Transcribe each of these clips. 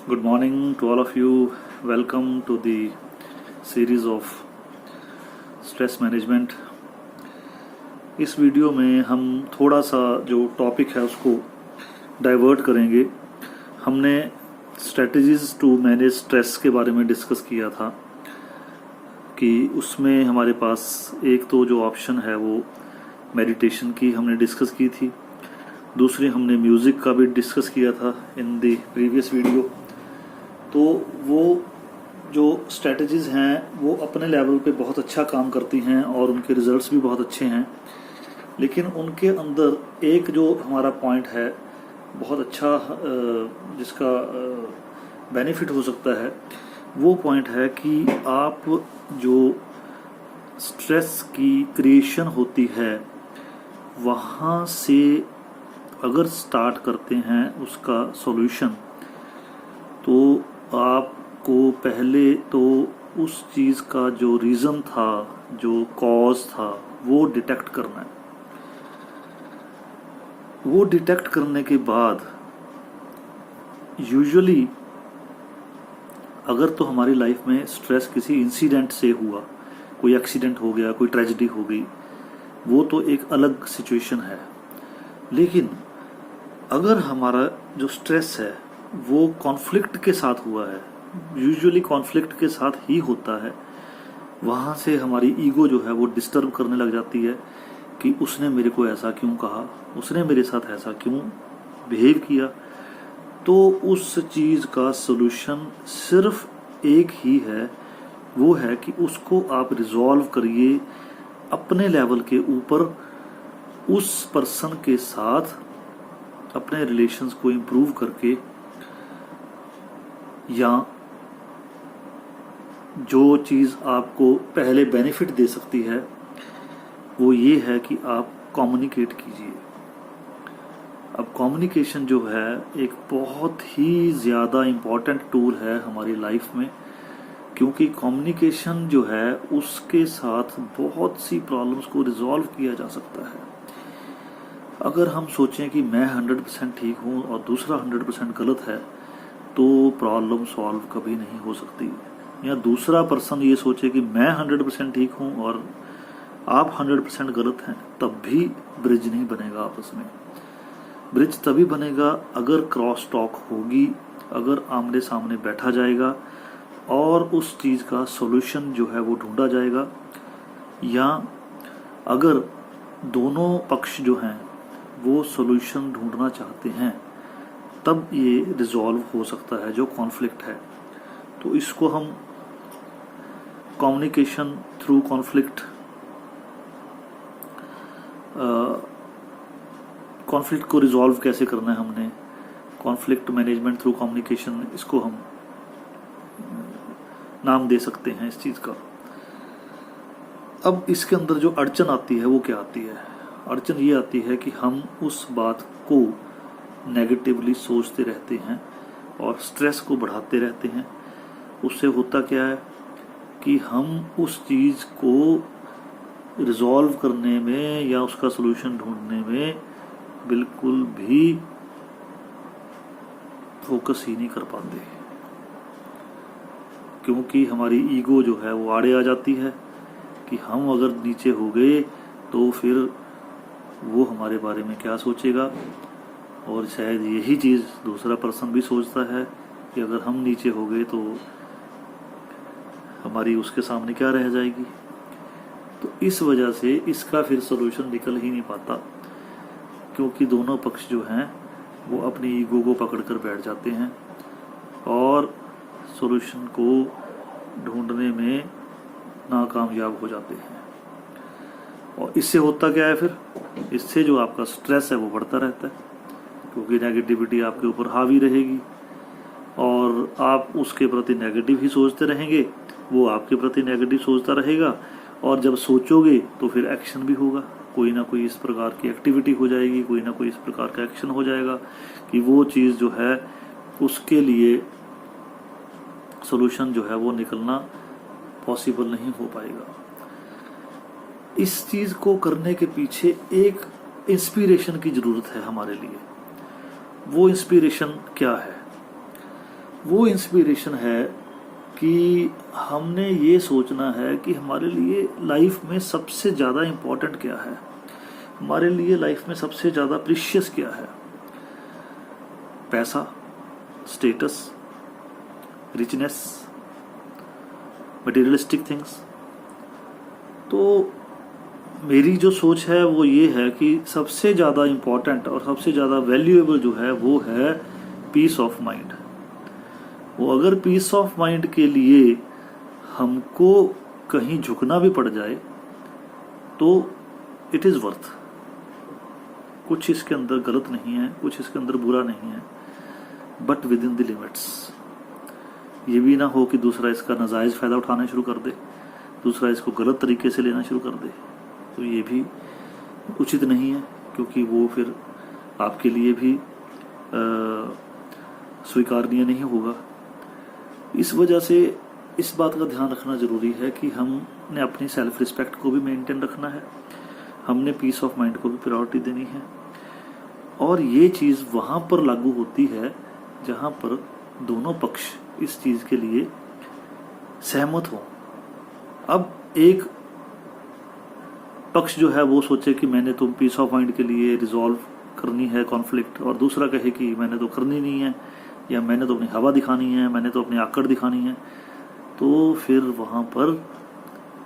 Good morning to all of you. Welcome to the series of stress management. इस video में हम थोड़ा सा जो टॉपिक है उसको डाइवर्ट करेंगे। हमने स्ट्रेटजीज टू मैनेज स्ट्रेस के बारे में डिस्कस किया था कि उसमें हमारे पास एक तो जो ऑप्शन है वो मेडिटेशन की हमने डिस्कस की थी, दूसरी हमने म्यूज़िक का भी डिस्कस किया था इन द प्रीवियस वीडियो। तो वो जो स्ट्रेटजीज़ हैं वो अपने लेवल पे बहुत अच्छा काम करती हैं और उनके रिजल्ट्स भी बहुत अच्छे हैं, लेकिन उनके अंदर एक जो हमारा पॉइंट है बहुत अच्छा जिसका बेनिफिट हो सकता है, वो पॉइंट है कि आप जो स्ट्रेस की क्रिएशन होती है वहाँ से अगर स्टार्ट करते हैं उसका सॉल्यूशन, तो आपको पहले तो उस चीज़ का जो रीज़न था, जो कॉज था, वो डिटेक्ट करना है। वो डिटेक्ट करने के बाद यूजुअली अगर तो हमारी लाइफ में स्ट्रेस किसी इंसिडेंट से हुआ, कोई एक्सीडेंट हो गया, कोई ट्रेजेडी हो गई, वो तो एक अलग सिचुएशन है। लेकिन अगर हमारा जो स्ट्रेस है वो कॉन्फ्लिक्ट के साथ हुआ है, यूजुअली कॉन्फ्लिक्ट के साथ ही होता है, वहाँ से हमारी ईगो जो है वो डिस्टर्ब करने लग जाती है कि उसने मेरे को ऐसा क्यों कहा, उसने मेरे साथ ऐसा क्यों बिहेव किया। तो उस चीज़ का सॉल्यूशन सिर्फ एक ही है, वो है कि उसको आप रिजॉल्व करिए अपने लेवल के ऊपर, उस पर्सन के साथ अपने रिलेशंस को इम्प्रूव करके, या जो चीज़ आपको पहले बेनिफिट दे सकती है वो ये है कि आप कम्युनिकेट कीजिए। अब कम्युनिकेशन जो है एक बहुत ही ज़्यादा इम्पॉर्टेंट टूल है हमारी लाइफ में, क्योंकि कम्युनिकेशन जो है उसके साथ बहुत सी प्रॉब्लम्स को रिजॉल्व किया जा सकता है। अगर हम सोचें कि मैं 100% ठीक हूँ और दूसरा 100% गलत है, तो प्रॉब्लम सॉल्व कभी नहीं हो सकती। या दूसरा पर्सन ये सोचे कि मैं 100% ठीक हूँ और आप 100% गलत हैं, तब भी ब्रिज नहीं बनेगा आपस में। ब्रिज तभी बनेगा अगर क्रॉस टॉक होगी, अगर आमने सामने बैठा जाएगा और उस चीज़ का सॉल्यूशन जो है वो ढूंढा जाएगा, या अगर दोनों पक्ष जो हैं वो सॉल्यूशन ढूंढना चाहते हैं, तब ये रिजॉल्व हो सकता है जो कॉन्फ्लिक्ट है। तो इसको हम कम्युनिकेशन थ्रू कॉन्फ्लिक्ट, कॉन्फ्लिक्ट को रिजॉल्व कैसे करना है, हमने कॉन्फ्लिक्ट मैनेजमेंट थ्रू कम्युनिकेशन, इसको हम नाम दे सकते हैं इस चीज़ का। अब इसके अंदर जो अड़चन आती है वो क्या आती है? अड़चन ये आती है कि हम उस बात को नेगेटिवली सोचते रहते हैं और स्ट्रेस को बढ़ाते रहते हैं। उससे होता क्या है कि हम उस चीज़ को रिजॉल्व करने में या उसका सलूशन ढूंढने में बिल्कुल भी फोकस ही नहीं कर पाते, क्योंकि हमारी ईगो जो है वो आड़े आ जाती है कि हम अगर नीचे हो गए तो फिर वो हमारे बारे में क्या सोचेगा। और शायद यही चीज़ दूसरा पर्सन भी सोचता है कि अगर हम नीचे हो गए तो हमारी उसके सामने क्या रह जाएगी। तो इस वजह से इसका फिर सॉल्यूशन निकल ही नहीं पाता, क्योंकि दोनों पक्ष जो हैं वो अपनी ईगो को पकड़ कर बैठ जाते हैं और सॉल्यूशन को ढूंढने में नाकामयाब हो जाते हैं। और इससे होता क्या है फिर? इससे जो आपका स्ट्रेस है वो बढ़ता रहता है, क्योंकि नेगेटिविटी आपके ऊपर हावी रहेगी और आप उसके प्रति नेगेटिव ही सोचते रहेंगे, वो आपके प्रति नेगेटिव सोचता रहेगा, और जब सोचोगे तो फिर एक्शन भी होगा, कोई ना कोई इस प्रकार की एक्टिविटी हो जाएगी, कोई ना कोई इस प्रकार का एक्शन हो जाएगा कि वो चीज़ जो है उसके लिए सॉल्यूशन जो है वो निकलना पॉसिबल नहीं हो पाएगा। इस चीज़ को करने के पीछे एक इंस्पिरेशन की ज़रूरत है हमारे लिए। वो इंस्पिरेशन क्या है? वो इंस्पिरेशन है कि हमने ये सोचना है कि हमारे लिए लाइफ में सबसे ज़्यादा इम्पोर्टेंट क्या है, हमारे लिए लाइफ में सबसे ज़्यादा प्रीशियस क्या है। पैसा, स्टेटस, रिचनेस, मटेरियलिस्टिक थिंग्स। तो मेरी जो सोच है वो ये है कि सबसे ज़्यादा इम्पोर्टेंट और सबसे ज़्यादा वैल्यूएबल जो है वो है पीस ऑफ माइंड। वो अगर पीस ऑफ माइंड के लिए हमको कहीं झुकना भी पड़ जाए तो इट इज़ वर्थ। कुछ इसके अंदर गलत नहीं है, कुछ इसके अंदर बुरा नहीं है, but with in the limits. ये भी ना हो कि दूसरा इसका नाजायज़ फ़ायदा उठाना शुरू कर दे, दूसरा इसको गलत तरीके से लेना शुरू कर दे, तो ये भी उचित नहीं है, क्योंकि वो फिर आपके लिए भी स्वीकारनीय नहीं होगा। इस वजह से इस बात का ध्यान रखना ज़रूरी है कि हमने अपनी सेल्फ रिस्पेक्ट को भी मेंटेन रखना है, हमने पीस ऑफ माइंड को भी प्रायोरिटी देनी है। और ये चीज़ वहाँ पर लागू होती है जहाँ पर दोनों पक्ष इस चीज़ के लिए सहमत हों। अब एक पक्ष जो है वो सोचे कि मैंने तो पीस ऑफ माइंड के लिए रिजॉल्व करनी है कॉन्फ्लिक्ट, और दूसरा कहे कि मैंने तो करनी नहीं है, या मैंने तो अपनी हवा दिखानी है, मैंने तो अपनी आकड़ दिखानी है, तो फिर वहाँ पर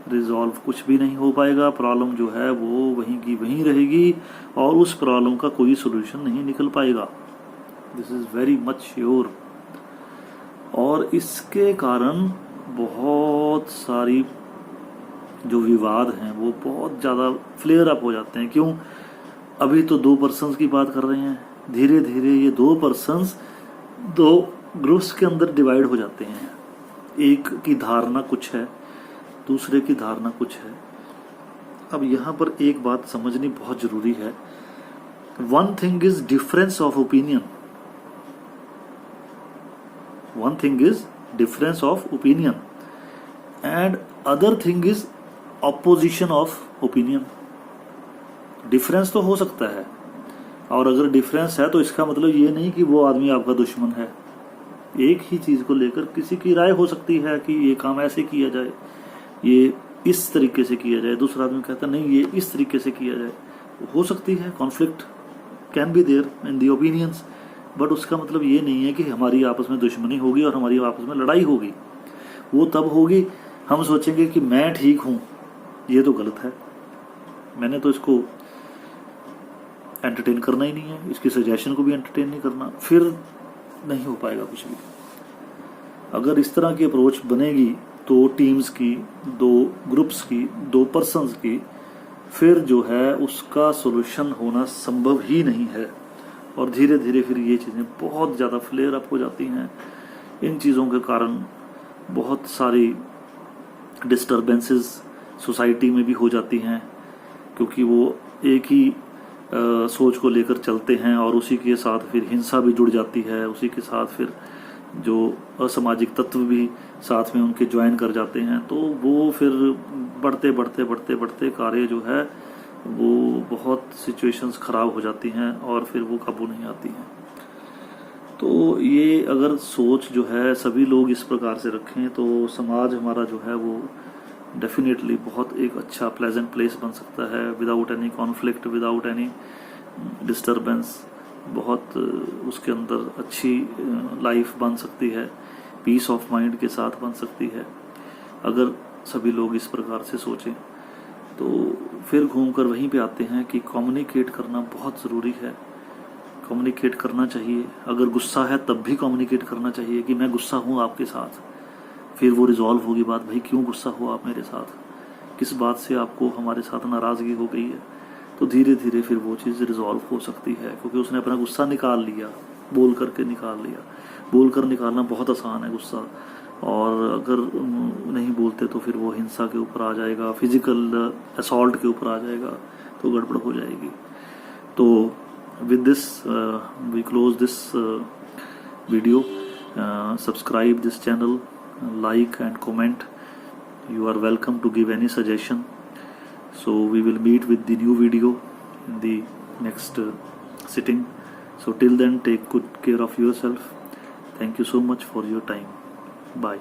रिजॉल्व कुछ भी नहीं हो पाएगा। प्रॉब्लम जो है वो वहीं की वहीं रहेगी और उस प्रॉब्लम का कोई सोल्यूशन नहीं निकल पाएगा। This is very much sure. और इसके कारण बहुत सारी जो विवाद हैं वो बहुत ज़्यादा फ्लेयर अप हो जाते हैं। क्यों? अभी तो 2 पर्सन्स की बात कर रहे हैं, धीरे धीरे ये 2 पर्सन्स 2 ग्रुप्स के अंदर डिवाइड हो जाते हैं। एक की धारणा कुछ है, दूसरे की धारणा कुछ है। अब यहाँ पर एक बात समझनी बहुत ज़रूरी है। One thing is difference of opinion, one thing is difference of opinion and other thing is opposition of opinion. Difference तो हो सकता है, और अगर डिफरेंस है तो इसका मतलब ये नहीं कि वो आदमी आपका दुश्मन है। एक ही चीज़ को लेकर किसी की राय हो सकती है कि ये काम ऐसे किया जाए, ये इस तरीके से किया जाए, दूसरा आदमी कहता नहीं ये इस तरीके से किया जाए। हो सकती है conflict can be there in the opinions, but उसका मतलब ये नहीं है कि हमारी आपस में दुश्मनी होगी और हमारी आपस में लड़ाई होगी। वो तब होगी हम सोचेंगे कि मैं ठीक हूँ, ये तो गलत है, मैंने तो इसको एंटरटेन करना ही नहीं है, इसकी सजेशन को भी एंटरटेन नहीं करना, फिर नहीं हो पाएगा कुछ भी। अगर इस तरह की अप्रोच बनेगी 2 टीम्स की, 2 ग्रुप्स की, 2 पर्सन्स की, फिर जो है उसका सॉल्यूशन होना संभव ही नहीं है। और धीरे धीरे फिर ये चीज़ें बहुत ज़्यादा फ्लेयर अप हो जाती हैं। इन चीज़ों के कारण बहुत सारी डिस्टर्बेंसेस सोसाइटी में भी हो जाती हैं, क्योंकि वो एक ही सोच को लेकर चलते हैं और उसी के साथ फिर हिंसा भी जुड़ जाती है, उसी के साथ फिर जो असामाजिक तत्व भी साथ में उनके ज्वाइन कर जाते हैं। तो वो फिर बढ़ते बढ़ते बढ़ते बढ़ते कार्य जो है वो बहुत सिचुएशंस ख़राब हो जाती हैं और फिर वो काबू नहीं आती हैं। तो ये अगर सोच जो है सभी लोग इस प्रकार से रखें तो समाज हमारा जो है वो डेफिनेटली बहुत एक अच्छा प्लेजेंट प्लेस बन सकता है, without any conflict, without any disturbance. बहुत उसके अंदर अच्छी लाइफ बन सकती है, पीस ऑफ माइंड के साथ बन सकती है, अगर सभी लोग इस प्रकार से सोचें। तो फिर घूमकर वहीं पे आते हैं कि कम्युनिकेट करना बहुत ज़रूरी है। कम्युनिकेट करना चाहिए, अगर गुस्सा है तब भी कम्युनिकेट करना चाहिए कि मैं गुस्सा हूँ आपके साथ। फिर वो रिजॉल्व होगी बात, भाई क्यों गुस्सा हो आप मेरे साथ, किस बात से आपको हमारे साथ नाराज़गी हो गई है। तो धीरे धीरे फिर वो चीज़ रिजॉल्व हो सकती है, क्योंकि उसने अपना गुस्सा निकाल लिया, बोल करके निकाल लिया। बोल कर निकालना बहुत आसान है गुस्सा, और अगर नहीं बोलते तो फिर वो हिंसा के ऊपर आ जाएगा, फिजिकल असॉल्ट के ऊपर आ जाएगा, तो गड़बड़ हो जाएगी। तो with this we close this video. Subscribe this channel, like and comment. You are welcome to give any suggestion. So we will meet with the new video in the next sitting. So till then, take good care of yourself. Thank you so much for your time. Bye.